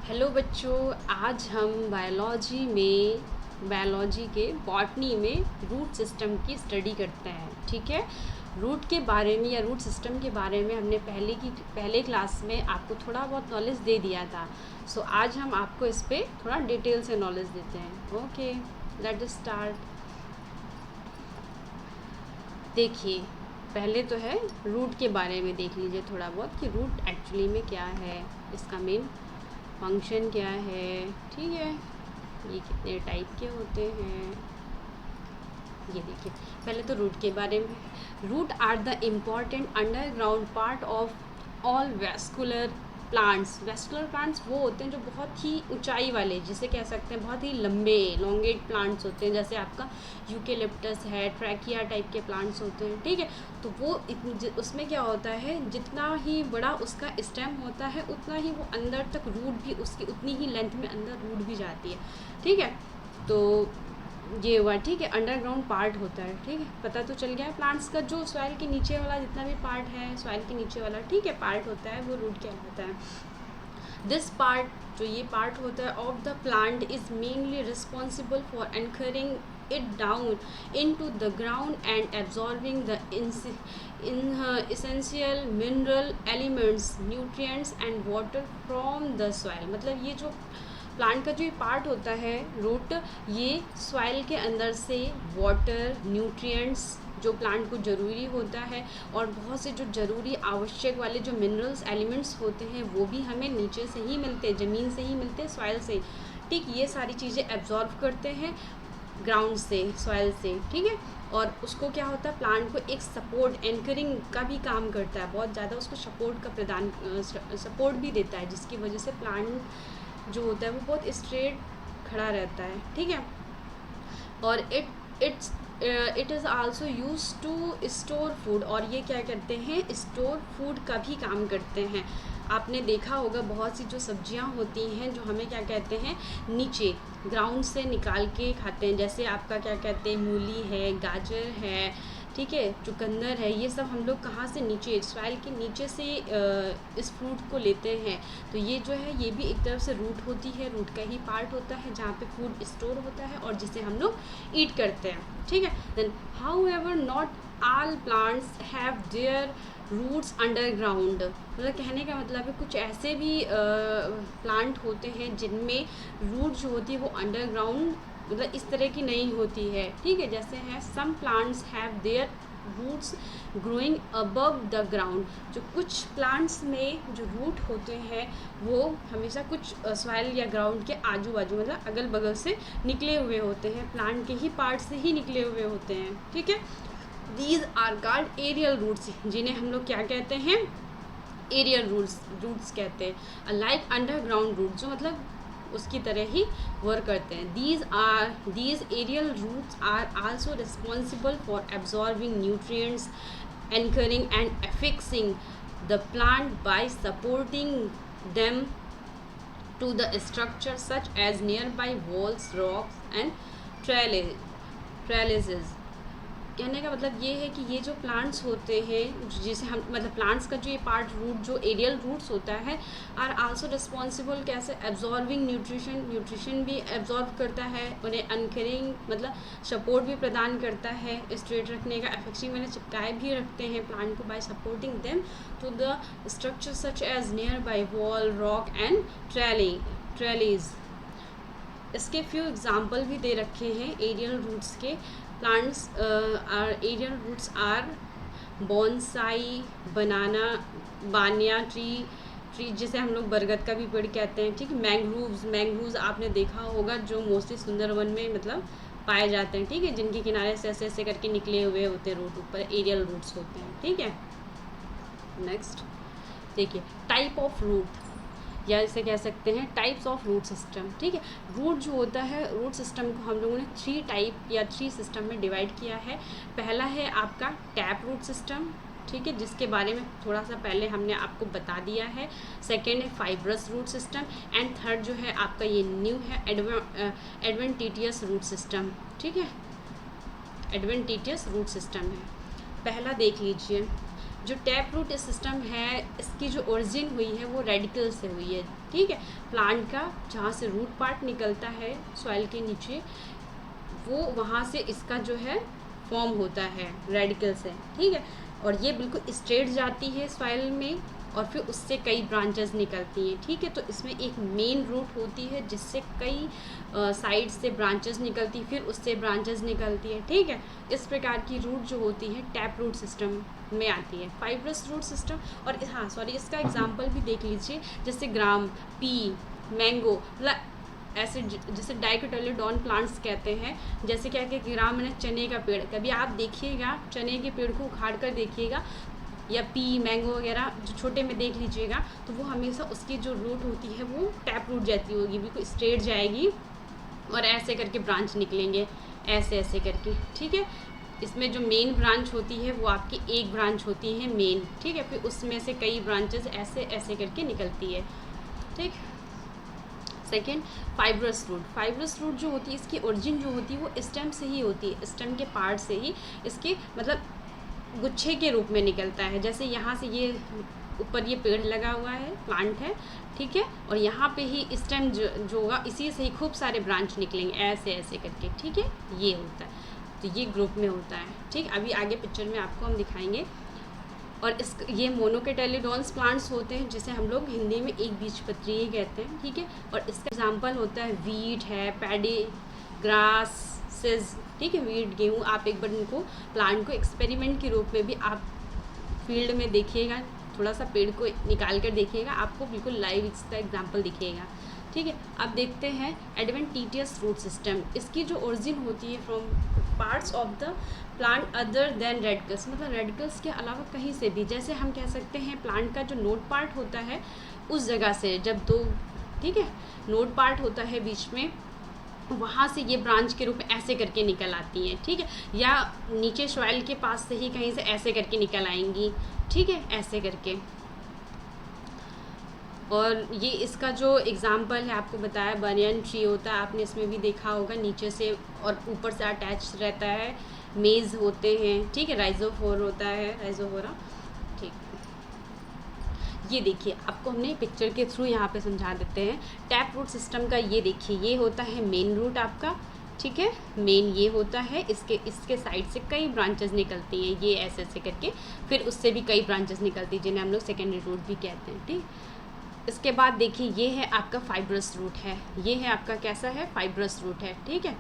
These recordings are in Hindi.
हेलो बच्चों, आज हम बायोलॉजी के बॉटनी में रूट सिस्टम की स्टडी करते हैं। ठीक है, रूट के बारे में या रूट सिस्टम के बारे में हमने पहले क्लास में आपको थोड़ा बहुत नॉलेज दे दिया था। सो आज हम आपको इस पर थोड़ा डिटेल से नॉलेज देते हैं। Okay, let us start. देखिए, पहले तो है रूट के बारे में देख लीजिए थोड़ा बहुत कि रूट एक्चुअली में क्या है, इसका मेन फंक्शन क्या है। ठीक है, ये कितने टाइप के होते हैं ये देखिए। पहले तो रूट के बारे में, root are the important underground part of all vascular plants. Vascular plants वो होते हैं जो बहुत ही ऊंचाई वाले, जिसे कह सकते हैं बहुत ही लंबे लॉन्गेट प्लांट्स होते हैं, जैसे आपका यूकेलिप्टस है, ट्रैकिया टाइप के प्लांट्स होते हैं। ठीक है, तो वो उसमें क्या होता है, जितना ही बड़ा उसका स्टेम होता है उतना ही वो अंदर तक रूट भी, उसकी उतनी ही लेंथ में अंदर रूट भी जाती है। ठीक है, तो ये हुआ। ठीक है, अंडरग्राउंड पार्ट होता है। ठीक है, पता तो चल गया। प्लांट्स का जो सॉइल के नीचे वाला जितना भी पार्ट है, सॉइल के नीचे वाला, ठीक है, पार्ट होता है, वो रूट कहलाता है। दिस पार्ट, जो ये पार्ट होता है of the plant, is mainly responsible for anchoring it down into the ground and absorbing the essential mineral elements, nutrients and water from the soil। मतलब ये जो प्लांट का जो ये पार्ट होता है रूट, ये सॉइल के अंदर से वाटर, न्यूट्रिएंट्स जो प्लांट को ज़रूरी होता है, और बहुत से जो ज़रूरी आवश्यक वाले जो मिनरल्स एलिमेंट्स होते हैं वो भी हमें नीचे से ही मिलते हैं, ज़मीन से ही मिलते हैं, सॉइल से। ठीक, ये सारी चीज़ें एब्जॉर्व करते हैं ग्राउंड से, सॉइल से। ठीक है, और उसको क्या होता है, प्लांट को एक सपोर्ट, एंकरिंग का भी काम करता है, बहुत ज़्यादा उसको सपोर्ट भी देता है, जिसकी वजह से प्लांट जो होता है वो बहुत स्ट्रेट खड़ा रहता है। ठीक है, और it is also use to store food, और ये क्या करते हैं, स्टोर फूड का भी काम करते हैं। आपने देखा होगा बहुत सी जो सब्जियां होती हैं जो हमें क्या कहते हैं, नीचे ग्राउंड से निकाल के खाते हैं, जैसे आपका क्या कहते हैं, मूली है, गाजर है, ठीक है, चुकंदर है, ये सब हम लोग कहाँ से, नीचे सॉइल के नीचे से इस फ्रूट को लेते हैं। तो ये जो है ये भी एक तरफ से रूट होती है, रूट का ही पार्ट होता है जहाँ पे फूड स्टोर होता है और जिसे हम लोग ईट करते हैं। ठीक है, then however not all plants have their roots underground. मतलब कहने का मतलब है कुछ ऐसे भी प्लांट होते हैं जिनमें रूट जो होती है वो अंडरग्राउंड, मतलब इस तरह की नहीं होती है। ठीक है, जैसे है some plants have their roots growing above the ground. जो कुछ प्लांट्स में जो रूट होते हैं वो हमेशा कुछ सॉइल या ग्राउंड के आजू बाजू, मतलब अगल बगल से निकले हुए होते हैं, प्लांट के ही पार्ट से ही निकले हुए होते हैं। ठीक है, these are called aerial roots, जिन्हें हम लोग क्या कहते हैं, एरियल रूट्स कहते हैं। लाइक अंडरग्राउंड रूट, जो मतलब उसकी तरह ही वर्क करते हैं। These aerial roots are also responsible for absorbing nutrients, anchoring and affixing the plant by supporting them to the structure such as nearby walls, rocks and trellises. कहने का मतलब ये है कि ये जो प्लांट्स होते हैं, जिसे हम मतलब प्लांट्स का जो ये पार्ट रूट जो एरियल रूट्स होता है, आर आल्सो रिस्पॉन्सिबल कैसे, एब्जॉर्बिंग न्यूट्रिशन भी एब्जॉर्ब करता है, उन्हें एंकरिंग मतलब सपोर्ट भी प्रदान करता है, स्ट्रेट रखने का, एफेक्सिंग मैंने चिपकाए भी रखते हैं प्लांट को by supporting them to the structure such as nearby wall, rock and trellis. इसके फ्यू एग्जाम्पल भी दे रखे हैं एरियल रूट्स के। Plants aerial roots are bonsai, banyan tree जिसे हम लोग बरगद का भी पेड़ कहते हैं। ठीक, मैंग्रूव्स आपने देखा होगा, जो मोस्टली सुंदरवन में मतलब पाए जाते हैं। ठीक है, जिनके किनारे से ऐसे ऐसे करके निकले हुए होते हैं रूट, ऊपर एरियल रूट्स होते हैं। ठीक है, नेक्स्ट देखिए, टाइप ऑफ रूट, या इसे कह सकते हैं टाइप्स ऑफ रूट सिस्टम। ठीक है, रूट जो होता है, रूट सिस्टम को हम लोगों ने 3 टाइप या 3 सिस्टम में डिवाइड किया है। पहला है आपका टैप रूट सिस्टम, ठीक है, जिसके बारे में थोड़ा सा पहले हमने आपको बता दिया है। सेकेंड है fibrous root system, and third जो है आपका ये न्यू है एडवेंटिटियस रूट सिस्टम। ठीक है, एडवेंटिटियस रूट सिस्टम है। पहला देख लीजिए, जो टैप रूट सिस्टम है इसकी जो ओरिजिन हुई है वो रेडिकल से हुई है, ठीक है। प्लांट का जहाँ से रूट पार्ट निकलता है सॉइल के नीचे, वो वहाँ से इसका जो है फॉर्म होता है रेडिकल से, ठीक है। और ये बिल्कुल स्ट्रेट जाती है सॉइल में और फिर उससे कई ब्रांचेस निकलती हैं, ठीक है। तो इसमें एक मेन रूट होती है जिससे कई साइड से ब्रांचेस निकलती, फिर उससे ब्रांचेस निकलती है, ठीक है। इस प्रकार की रूट जो होती है टैप रूट सिस्टम में आती है। फाइब्रस रूट सिस्टम, और हाँ सॉरी, इसका एग्जांपल भी देख लीजिए, जैसे ग्राम, पी, मैंगो, मतलब ऐसे जैसे डाइकोटिलेडोन प्लांट्स कहते हैं। जैसे क्या कि ग्राम में चने का पेड़, कभी आप देखिएगा चने के पेड़ को उखाड़ कर देखिएगा, या पी, मैंगो वगैरह जो छोटे में देख लीजिएगा, तो वो हमेशा उसकी जो रूट होती है वो टैप रूट जैसी होगी, बिल्कुल स्ट्रेट जाएगी और ऐसे करके ब्रांच निकलेंगे, ऐसे ऐसे करके, ठीक है। इसमें जो मेन ब्रांच होती है वो आपकी एक ब्रांच होती है मेन, ठीक है। फिर उसमें से कई ब्रांचेस ऐसे ऐसे करके निकलती है, ठीक। Second, fibrous root. Fibrous root जो होती है इसकी ओरिजिन जो होती है वो स्टेम से ही होती है, स्टेम के पार्ट से ही इसके मतलब गुच्छे के रूप में निकलता है। जैसे यहाँ से ये ऊपर ये पेड़ लगा हुआ है, प्लांट है, ठीक है, और यहाँ पे ही स्टेम जो होगा इसी से ही खूब सारे ब्रांच निकलेंगे ऐसे ऐसे करके, ठीक है। ये होता है, तो ये ग्रुप में होता है, ठीक। अभी आगे पिक्चर में आपको हम दिखाएंगे। और ये मोनोकोटिलेडोन्स प्लांट्स होते हैं जिसे हम लोग हिंदी में एक बीजपत्री कहते हैं, ठीक है। और इसका एग्जाम्पल होता है वीट है, पैडी, ग्रास, सेज, ठीक है, वीट, गेहूँ। आप एक बार इनको प्लांट को एक्सपेरिमेंट के रूप में भी आप फील्ड में देखिएगा, थोड़ा सा पेड़ को निकाल कर देखिएगा, आपको बिल्कुल लाइव इसका एग्जाम्पल दिखेगा, ठीक है। अब देखते हैं एडवेंटिशियस रूट सिस्टम। इसकी जो ओरिजिन होती है from parts of the plant other than radicals, मतलब रेडिकल्स के अलावा कहीं से भी। जैसे हम कह सकते हैं प्लांट का जो नोड पार्ट होता है उस जगह से, जब दो, ठीक है, नोड पार्ट होता है बीच में, वहाँ से ये ब्रांच के रूप में ऐसे करके निकल आती हैं, ठीक है। या नीचे सॉइल के पास से ही कहीं से ऐसे करके निकल आएंगी, ठीक है, ऐसे करके। और ये इसका जो एग्जाम्पल है आपको बताया, बनियन ट्री होता है, आपने इसमें भी देखा होगा, नीचे से और ऊपर से अटैच रहता है, मेज होते हैं, ठीक है, राइजोफोर होता है, राइजोफोरा, ठीक। ये देखिए आपको हमने पिक्चर के थ्रू यहाँ पे समझा देते हैं टैप रूट सिस्टम का। ये देखिए, ये होता है मेन रूट आपका, ठीक है, मेन ये होता है, इसके साइड से कई ब्रांचेस निकलती हैं, ये ऐसे ऐसे करके, फिर उससे भी कई ब्रांचेस निकलती हैं जिन्हें हम लोग सेकेंडरी रूट भी कहते हैं, ठीक। इसके बाद देखिए ये है आपका फाइब्रस रूट है, ये है आपका कैसा है, फाइब्रस रूट है, ठीक है।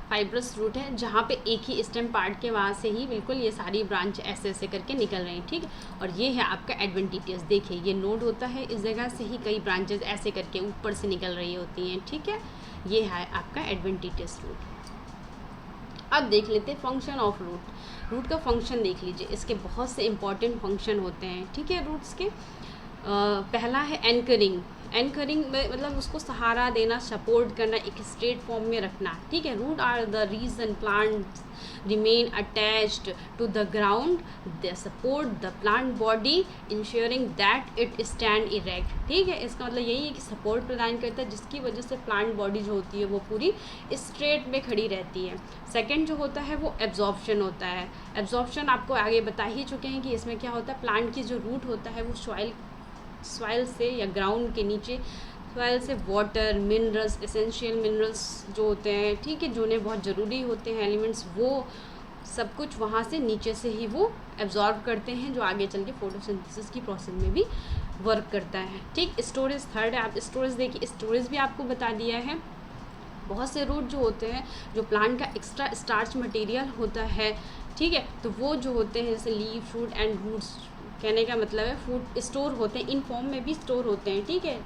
फाइब्रस रूट है जहाँ पे एक ही स्टेम पार्ट के वहाँ से ही बिल्कुल ये सारी ब्रांच ऐसे ऐसे करके निकल रही हैं, ठीक है। और ये है आपका एडवेंटिशियस, देखिए ये नोड होता है, इस जगह से ही कई ब्रांचेस ऐसे करके ऊपर से निकल रही होती हैं, ठीक है। ये है आपका एडवेंटिशियस रूट। अब देख लेते हैं फंक्शन ऑफ रूट। रूट का फंक्शन देख लीजिए, इसके बहुत से इंपॉर्टेंट फंक्शन होते हैं, ठीक है, रूट्स के। पहला है एंकरिंग। एंकरिंग में मतलब उसको सहारा देना, सपोर्ट करना, एक स्ट्रेट फॉर्म में रखना, ठीक है। Root are the reason plants remain attached to the ground, they support the plant body ensuring that it stand erect, ठीक है। इसका मतलब यही है कि सपोर्ट प्रदान करता है जिसकी वजह से प्लांट बॉडी जो होती है वो पूरी स्ट्रेट में खड़ी रहती है। सेकंड जो होता है वो एब्जॉर्प्शन होता है। एब्जॉर्प्शन आपको आगे बता ही चुके हैं कि इसमें क्या होता है, प्लांट की जो रूट होता है वो सॉइल से या ग्राउंड के नीचे सॉइल से वाटर, मिनरल्स, एसेंशियल मिनरल्स जो होते हैं, ठीक है, जो उन्हें बहुत ज़रूरी होते हैं एलिमेंट्स, वो सब कुछ वहाँ से नीचे से ही वो एब्जॉर्ब करते हैं, जो आगे चल के फोटोसिंथेसिस की प्रोसेस में भी वर्क करता है, ठीक। स्टोरेज थर्ड है। आप स्टोरेज देखिए, स्टोरेज भी आपको बता दिया है। बहुत से रूट जो होते हैं जो प्लांट का एक्स्ट्रा स्टार्च मटेरियल होता है, ठीक है, तो वो जो होते हैं जैसे लीफ, फ्रूट एंड रूट्स, कहने का मतलब है फूड स्टोर होते हैं, इन फॉर्म में भी स्टोर होते हैं, ठीक है।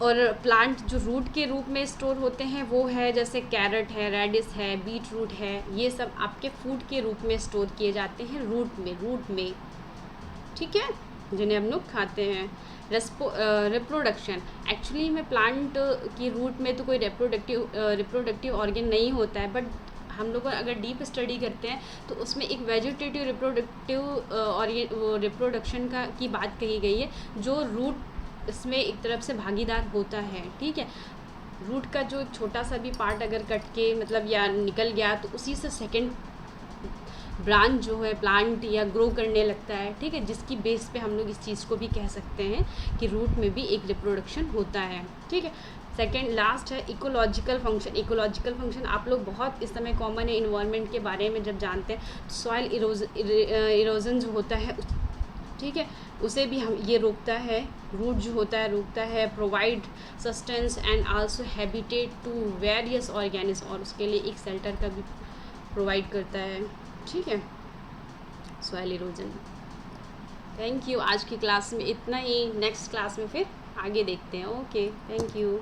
और प्लांट जो रूट के रूप में स्टोर होते हैं वो है जैसे कैरेट है, रेडिस है, बीट रूट है, ये सब आपके फूड के रूप में स्टोर किए जाते हैं रूट में, ठीक है, जिन्हें हम लोग खाते हैं। रिप्रोडक्शन, एक्चुअली में प्लांट की रूट में तो कोई रिप्रोडक्टिव ऑर्गन नहीं होता है, बट हम लोग अगर डीप स्टडी करते हैं तो उसमें एक वेजिटेटिव रिप्रोडक्शन की बात कही गई है, जो रूट इसमें एक तरफ से भागीदार होता है, ठीक है। रूट का जो छोटा सा भी पार्ट अगर कट के मतलब या निकल गया तो उसी से सेकेंड ब्रांच जो है प्लांट या ग्रो करने लगता है, ठीक है, जिसकी बेस पे हम लोग इस चीज़ को भी कह सकते हैं कि रूट में भी एक रिप्रोडक्शन होता है, ठीक है। सेकेंड लास्ट है इकोलॉजिकल फंक्शन। इकोलॉजिकल फंक्शन आप लोग बहुत इस समय कॉमन है इन्वायरमेंट के बारे में जब जानते हैं, तो सॉइल इरोजन जो होता है ठीक है, उसे भी हम ये रोकता है, रूट जो होता है रोकता है, provide sustenance and also habitat to various organism, और उसके लिए एक शेल्टर का भी प्रोवाइड करता है, ठीक है, सॉइल इरोजन। थैंक यू, आज की क्लास में इतना ही, नेक्स्ट क्लास में फिर आगे देखते हैं। Okay, thank you.